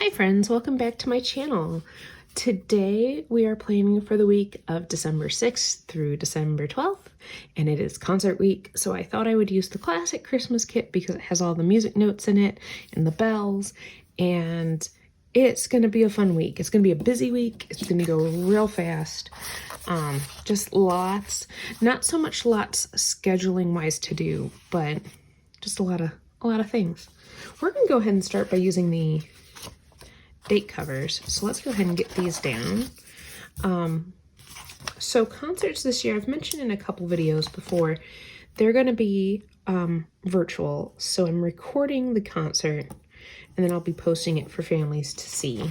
Hi friends, welcome back to my channel. Today we are planning for the week of December 6th through December 12th, and it is concert week, so I thought I would use the classic Christmas kit because it has all the music notes in it and the bells, and it's going to be a fun week. It's going to be a busy week. It's going to go real fast. Just lots, not so much lots scheduling wise to do, but just a lot of things. We're going to go ahead and start by using the date covers. So let's go ahead and get these down. So concerts this year, I've mentioned in a couple videos before, they're going to be virtual. So I'm recording the concert and then I'll be posting it for families to see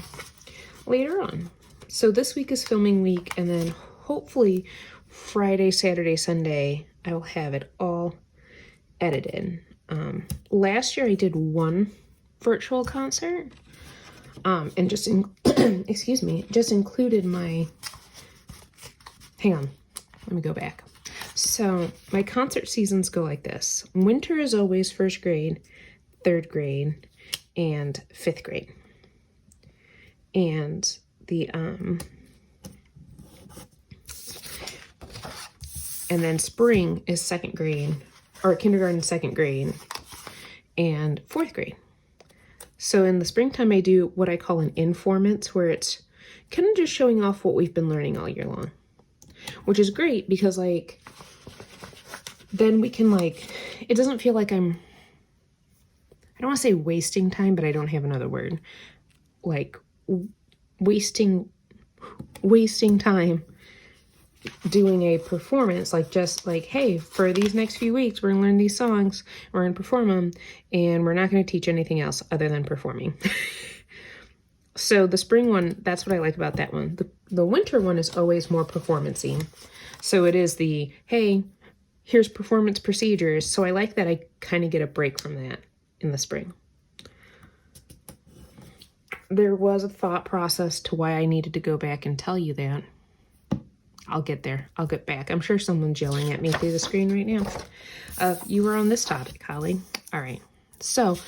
later on. So this week is filming week, and then hopefully Friday, Saturday, Sunday, I will have it all edited. Last year I did one virtual concert. And just, excuse me, just included my, hang on, let me go back. So my concert seasons go like this. Winter is always first grade, third grade, and fifth grade. And the, and then spring is second grade, or kindergarten, second grade, and fourth grade. So in the springtime, I do what I call an informant, where it's kind of just showing off what we've been learning all year long, which is great because, like, then we can, like, it doesn't feel like I don't want to say wasting time, but I don't have another word, like wasting time doing a performance, like just like, hey, for these next few weeks, we're gonna learn these songs, we're gonna perform them, and we're not gonna teach anything else other than performing. So the spring one, that's what I like about that one. The winter one is always more performance-y. So it is the, hey, here's performance procedures. So I like that I kind of get a break from that in the spring. There was a thought process to why I needed to go back and tell you that. I'll get there. I'll get back. I'm sure someone's yelling at me through the screen right now. You were on this topic, Holly. All right. So,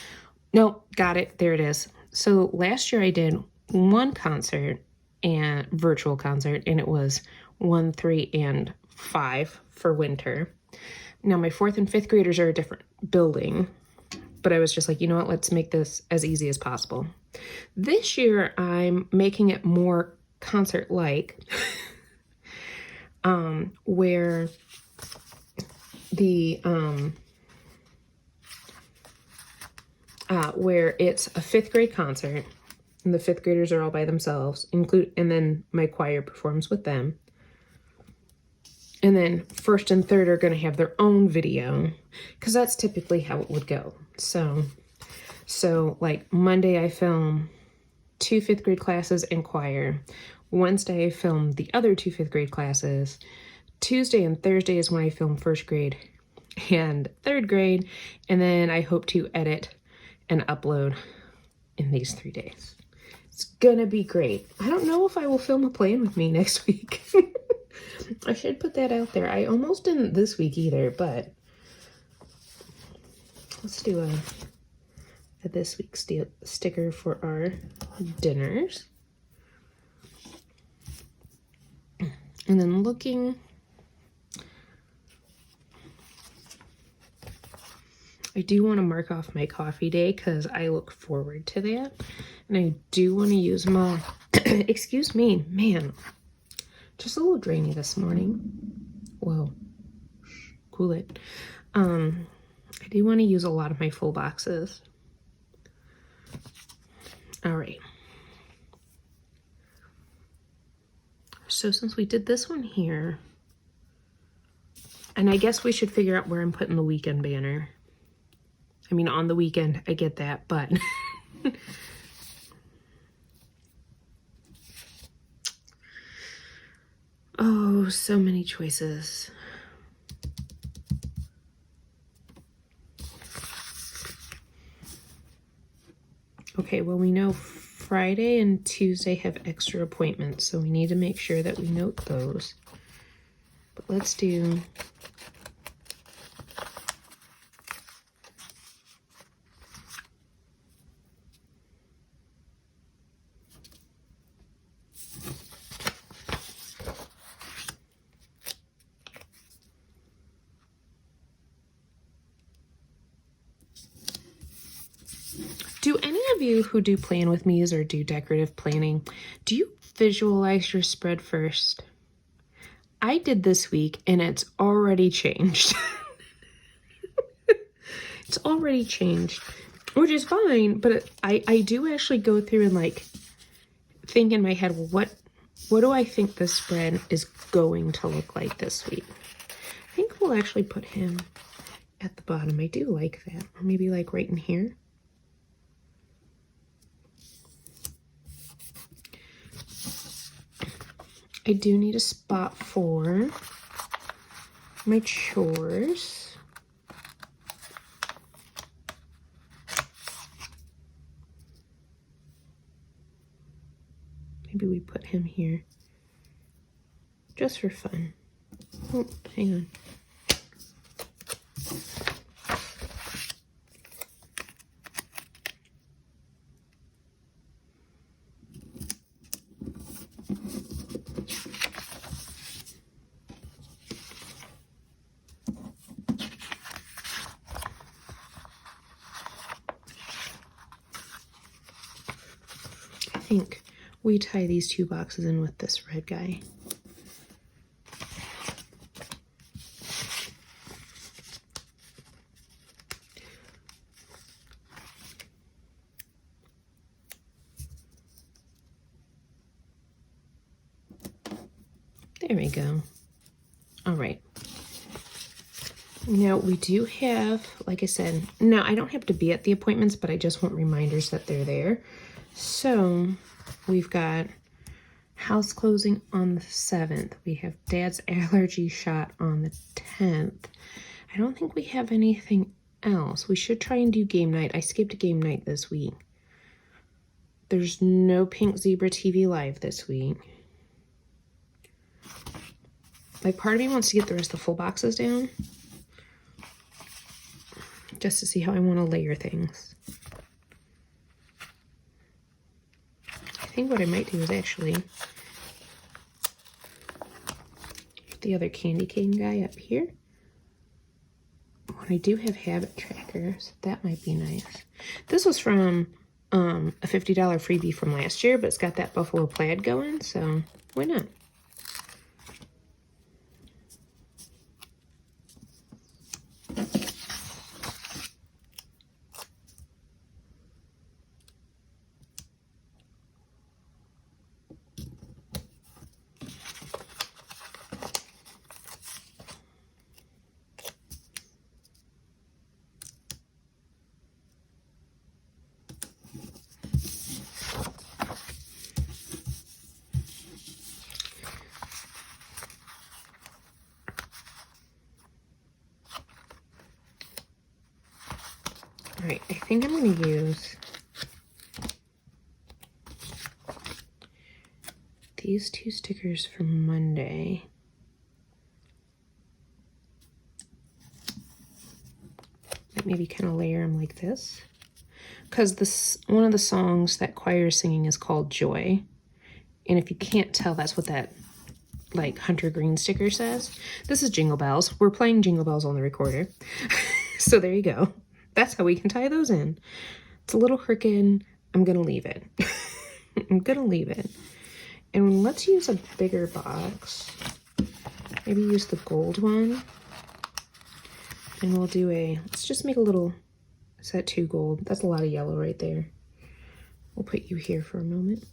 no, got it. There it is. So last year I did one concert, and virtual concert, and it was 1, 3, and 5 for winter. Now my 4th and 5th graders are a different building, but I was just like, you know what? Let's make this as easy as possible. This year I'm making it more concert-like. Where the, where it's a 5th grade concert, and the 5th graders are all by themselves, and then my choir performs with them. And then 1st and 3rd are going to have their own video, because that's typically how it would go. So like Monday I film 2 5th grade classes and choir. Wednesday I film the other 2 5th grade classes. Tuesday and Thursday is when I film 1st grade and 3rd grade. And then I hope to edit and upload in these 3 days. It's gonna be great. I don't know if I will film a plan with me next week. I should put that out there. I almost didn't this week either, but let's do a this week sticker for our dinners. And then looking, I do want to mark off my coffee day because I look forward to that. And I do want to use my, excuse me, man, just a little drainy this morning. Whoa, cool it. I do want to use a lot of my full boxes. All right. So since we did this one here, and I guess we should figure out where I'm putting the weekend banner. I mean, on the weekend, I get that, but oh, so many choices. Okay, well, we know Friday and Tuesday have extra appointments, so we need to make sure that we note those. But let's do Do any of you who do plan with me's or do decorative planning, do you visualize your spread first? I did this week and it's already changed. It's already changed, which is fine, but I do actually go through and like think in my head, well, what do I think this spread is going to look like this week? I think we'll actually put him at the bottom. I do like that. Or maybe like right in here. I do need a spot for my chores. Maybe we put him here just for fun. Oh, hang on. I think we tie these two boxes in with this red guy. There we go. All right. Now we do have, like I said, now I don't have to be at the appointments, but I just want reminders that they're there. So we've got house closing on the 7th. We have Dad's allergy shot on the 10th. I don't think we have anything else. We should try and do game night. I skipped game night this week. There's no Pink Zebra TV Live this week. Like, part of me wants to get the rest of the full boxes down just to see how I want to layer things. I think what I might do is actually the other candy cane guy up here. I do have habit trackers. That might be nice. This was from a $50 freebie from last year, but it's got that buffalo plaid going, so why not? All right, I think I'm going to use these two stickers from Monday. Maybe kind of layer them like this. Because this one of the songs that choir is singing is called Joy. And if you can't tell, that's what that like Hunter Green sticker says. This is Jingle Bells. We're playing Jingle Bells on the recorder. So there you go. That's how we can tie those in. It's a little crooked. I'm going to leave it. I'm going to leave it. And let's use a bigger box. Maybe use the gold one. And we'll do let's just make a little, is that 2 gold? That's a lot of yellow right there. We'll put you here for a moment.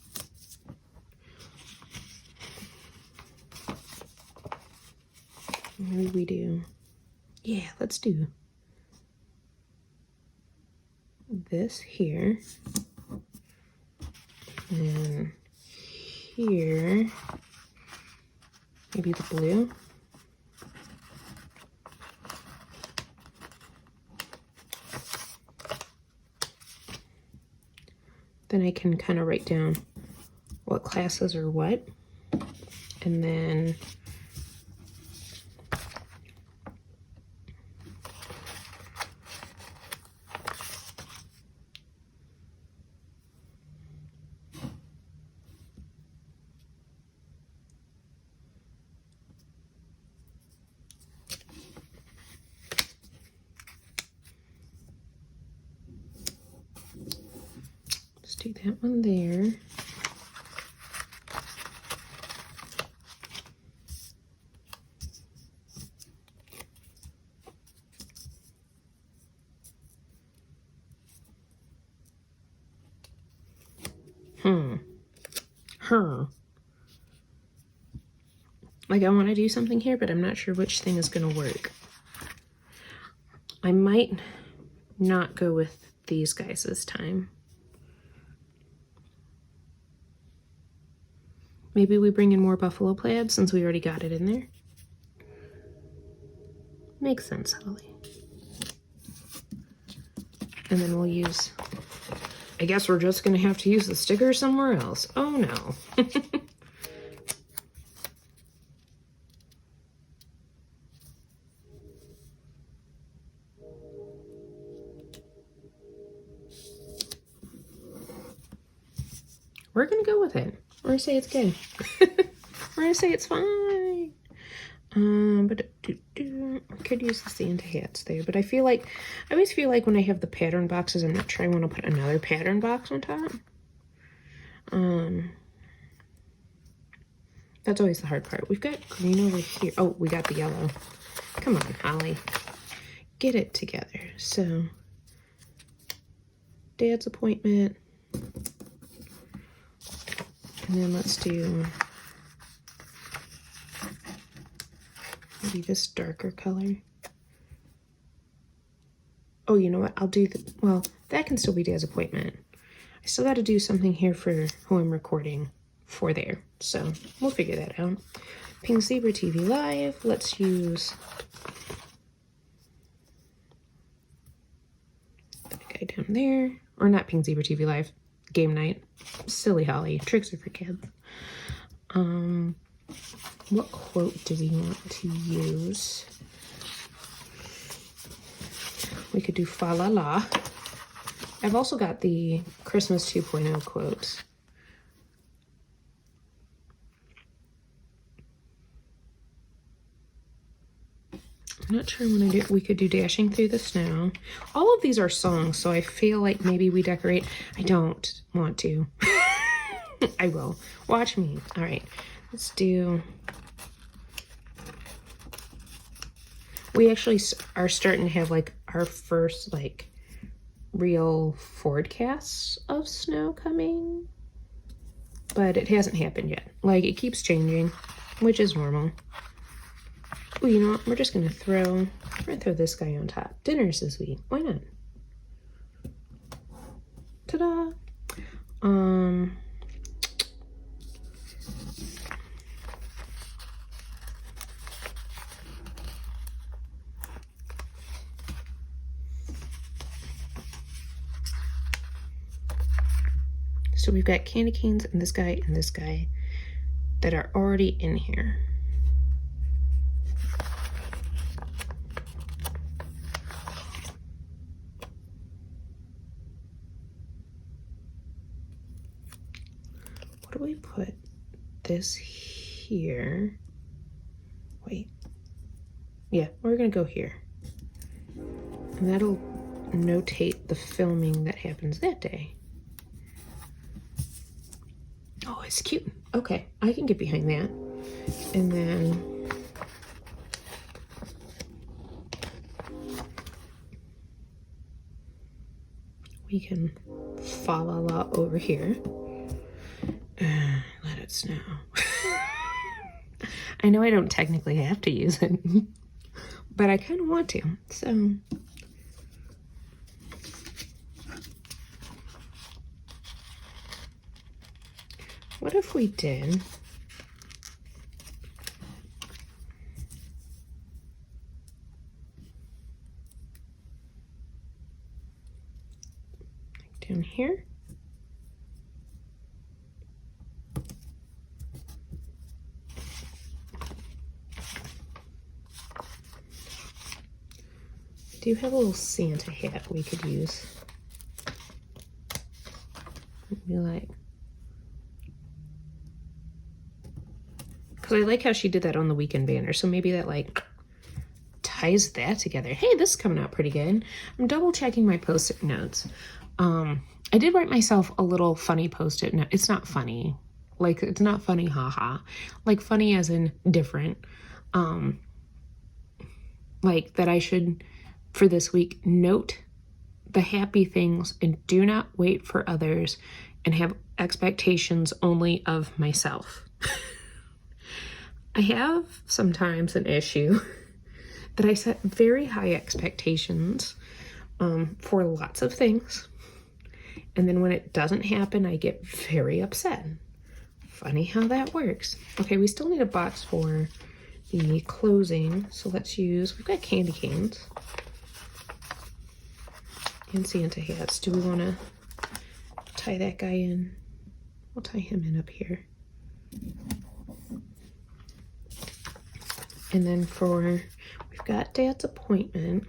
Maybe we do, yeah, let's do this here, and then here, maybe the blue. Then I can kind of write down what classes are what, and then do that one there. Like, I want to do something here, but I'm not sure which thing is going to work. I might not go with these guys this time. Maybe we bring in more buffalo plaid since we already got it in there. Makes sense, Holly. And then we'll use, I guess we're just going to have to use the sticker somewhere else. Oh no. We're going to go with it. We're going to say it's good. We're going to say it's fine. But I could use the Santa hats there, but I always feel like when I have the pattern boxes, I'm not sure I want to put another pattern box on top. That's always the hard part. We've got green over here. Oh, we got the yellow. Come on, Holly. Get it together. So, Dad's appointment. And then let's do maybe this darker color. Oh, you know what? I'll do well, that can still be Dad's appointment. I still got to do something here for who I'm recording for there. So we'll figure that out. Pink Zebra TV Live. Let's use that guy down there. Or not Pink Zebra TV Live. Game night. Silly Holly. Tricks are for kids. What quote do we want to use? We could do fa la la. I've also got the Christmas 2.0 quotes. I'm not sure when we could do Dashing Through the Snow. All of these are songs, so I feel like maybe we decorate. I don't want to. I will. Watch me. All right. Let's do... We actually are starting to have, like, our first, like, real forecasts of snow coming. But it hasn't happened yet. Like, it keeps changing, which is normal. Oh, you know what? We're just going to throw this guy on top. Dinner's this week. Why not? Ta-da! So we've got candy canes and this guy that are already in here. What do we put this here? Wait. Yeah, we're gonna go here. And that'll notate the filming that happens that day. Oh, it's cute. Okay, I can get behind that. And then we can fa la la over here. Let it snow. I know I don't technically have to use it, but I kind of want to, so. What if we did down here? I do have a little Santa hat we could use. Be like, because I like how she did that on the weekend banner, so maybe that like ties that together. Hey, this is coming out pretty good. I'm double checking my post-it notes. I did write myself a little funny post-it note. It's not funny. Like, it's not funny, haha. Like, funny as in different. Like, that I should, for this week, note the happy things and do not wait for others and have expectations only of myself. I have sometimes an issue that I set very high expectations for lots of things. And then when it doesn't happen, I get very upset. Funny how that works. Okay, we still need a box for the closing. So let's use, we've got candy canes and Santa hats. Do we want to tie that guy in? We'll tie him in up here. And then we've got Dad's appointment.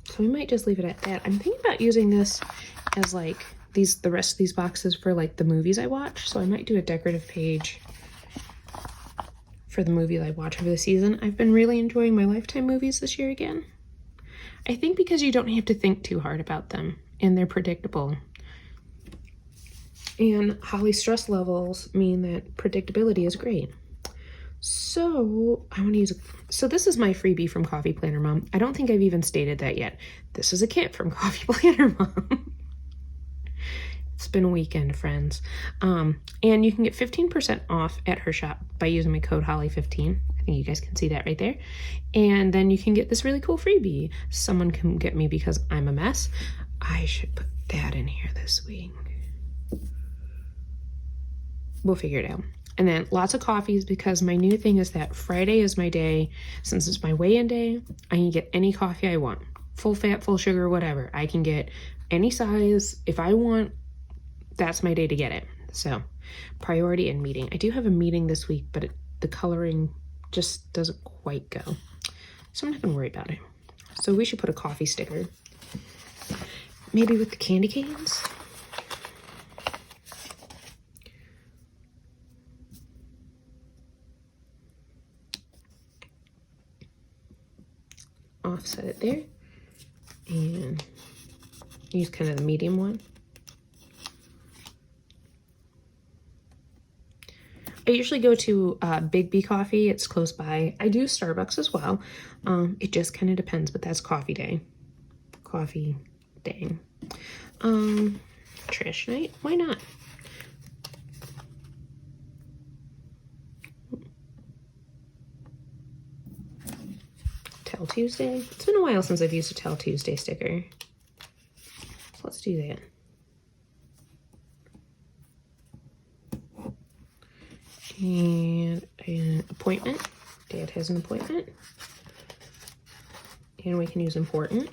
So we might just leave it at that. I'm thinking about using this as like the rest of these boxes for like the movies I watch. So I might do a decorative page for the movies I watch over the season. I've been really enjoying my Lifetime movies this year again. I think because you don't have to think too hard about them and they're predictable. And Holly's stress levels mean that predictability is great. So I want to use so this is my freebie from Coffee Planner Mom. I don't think I've even stated that yet. This is a kit from Coffee Planner Mom. It's been a weekend, friends. And you can get 15% off at her shop by using my code Holly15. I think you guys can see that right there. And then you can get this really cool freebie. Someone can get me because I'm a mess. I should put that in here this week. We'll figure it out. And then lots of coffees because my new thing is that Friday is my day. Since it's my weigh-in day, I can get any coffee I want. Full fat, full sugar, whatever. I can get any size. If I want, that's my day to get it. So priority and meeting. I do have a meeting this week, but the coloring just doesn't quite go. So I'm not going to worry about it. So we should put a coffee sticker. Maybe with the candy canes. Offset it there and use kind of the medium one. I usually go to Big B Coffee. It's close by. I do Starbucks as well. It just kind of depends, but that's coffee day. Coffee day. Trash night? Why not? Tell Tuesday. It's been a while since I've used a Tell Tuesday sticker. So let's do that. And an appointment. Dad has an appointment. And we can use important.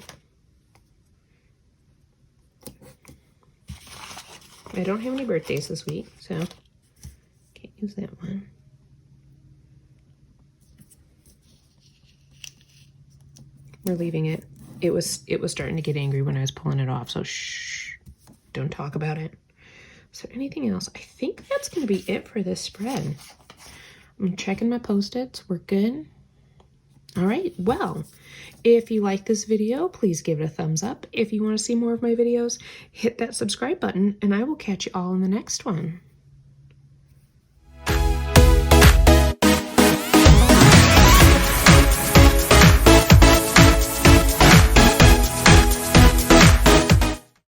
I don't have any birthdays this week, so can't use that one. We're leaving it. It was starting to get angry when I was pulling it off, so shh, don't talk about it. Is there anything else? I think that's going to be it for this spread. I'm checking my post-its. We're good. All right, well, if you like this video, please give it a thumbs up. If you want to see more of my videos, hit that subscribe button, and I will catch you all in the next one.